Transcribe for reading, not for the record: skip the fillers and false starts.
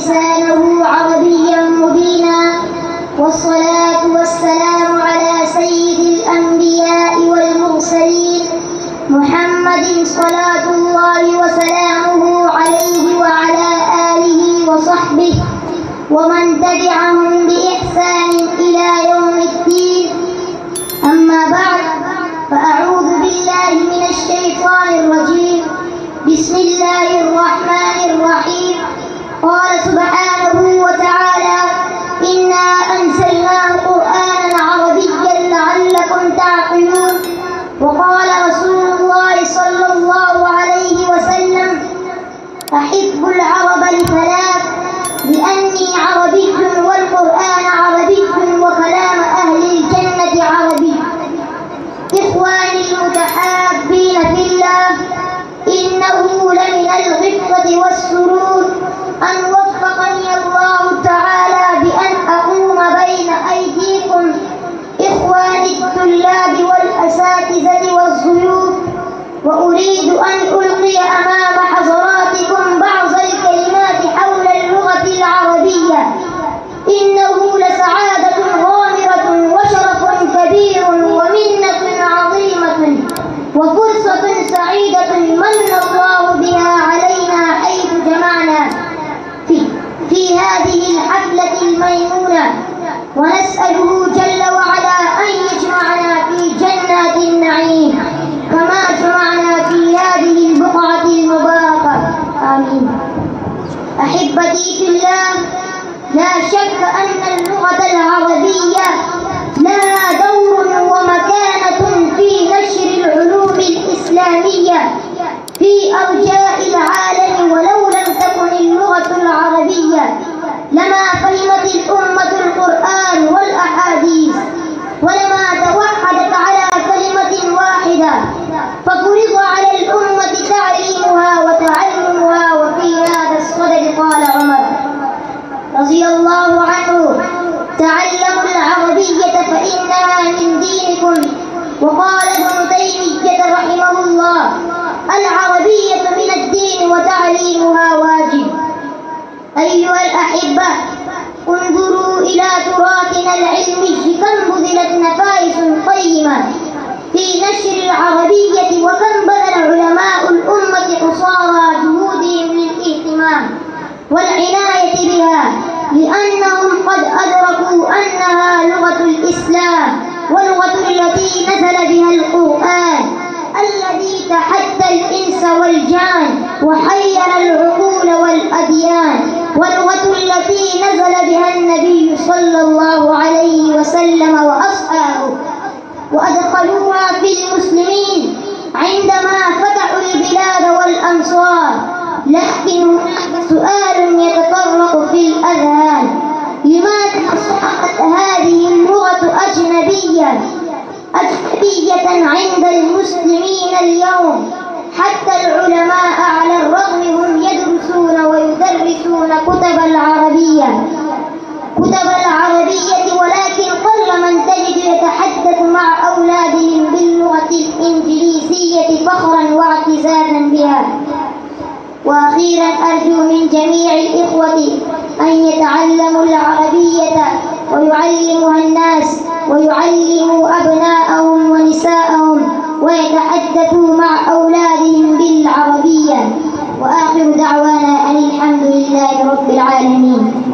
لسانه عربيا مبينا، والصلاة والسلام على سيد الأنبياء والمرسلين محمد صلاة الله وسلامه عليه وعلى آله وصحبه ومن تبعهم بإحسان إلى يوم الدين. أما بعد، فأعوذ بالله من الشيطان الرجيم. بسم الله الرحمن الرحيم. قال سبحانه وتعالى: إنا أنزلناه قرآنا عربيا لعلكم تعقلون. وقال رسول الله صلى الله عليه وسلم: أحب العرب لثلاث: لأني عربي والقرآن عربي وكلام أهل الجنة عربي. إخواني المتحابين في الله، إنه لمن الغفرة والسرور أن وفقني الله تعالى بأن أقوم بين أيديكم إخواني الطلاب والأساتذة والضيوف، وأريد أن ألقي أمام حضراتكم بعض الكلمات حول اللغة العربية. إنه لسعادة غامرة وشرف كبير ومنة عظيمة وفرصة سعيدة من الله بها علينا حيث جمعنا في هذه الحفلة الميمونة، ونسأله جل وعلا أن يجمعنا في جنات النعيم كما جمعنا في هذه البقعة المباركة. آمين. أحبتي في الله، لا شك أن اللغة العربية لها دور ومكانة في نشر العلوم الإسلامية في أرجاء العالم، ولو لم تكن اللغة العربية لما فهمت الأمة القرآن والأحاديث، ولما توحدت على كلمة واحدة، ففرض على الأمة تعليمها وتعلمها. وفي هذا الصدد قال عمر رضي الله عنه: تعلموا العربية فإنها من دينكم. وقال ابن تيمية رحمه الله: العربية من الدين وتعليمها واجب. أيها الأحبة، انظروا إلى تراثنا العلمي كم بذلت نفائس قيمة في نشر العربية، وكم بذل علماء الأمة قصارى جهودهم للاهتمام والعناية بها، لأنهم قد أدركوا أنها لغة الإسلام، واللغة التي نزل بها القرآن الذي تحدى الإنس والجان وحير العقول والأديان، واللغة التي نزل بها النبي صلى الله عليه وسلم وأصحابه وأدخلوها في المسلمين عندما فتحوا البلاد والأمصار. لكن هناك سؤال يتطرق في الأذهان: لماذا أصبحت هذه اللغة أجنبية عند المسلمين اليوم؟ حتى العلماء على الرغم هم يدرسون ويدرسون كتب العربية، ولكن قل من تجد يتحدث مع أولادهم باللغة الإنجليزية فخرا واعتزازا بها. وأخيرا أرجو من جميع الإخوة أن يتعلموا العربية ويعلموها الناس، ويعلموا أبناءهم ونساءهم، ويتحدثوا مع أولادهم بالعربية. وآخر دعوانا أن الحمد لله رب العالمين.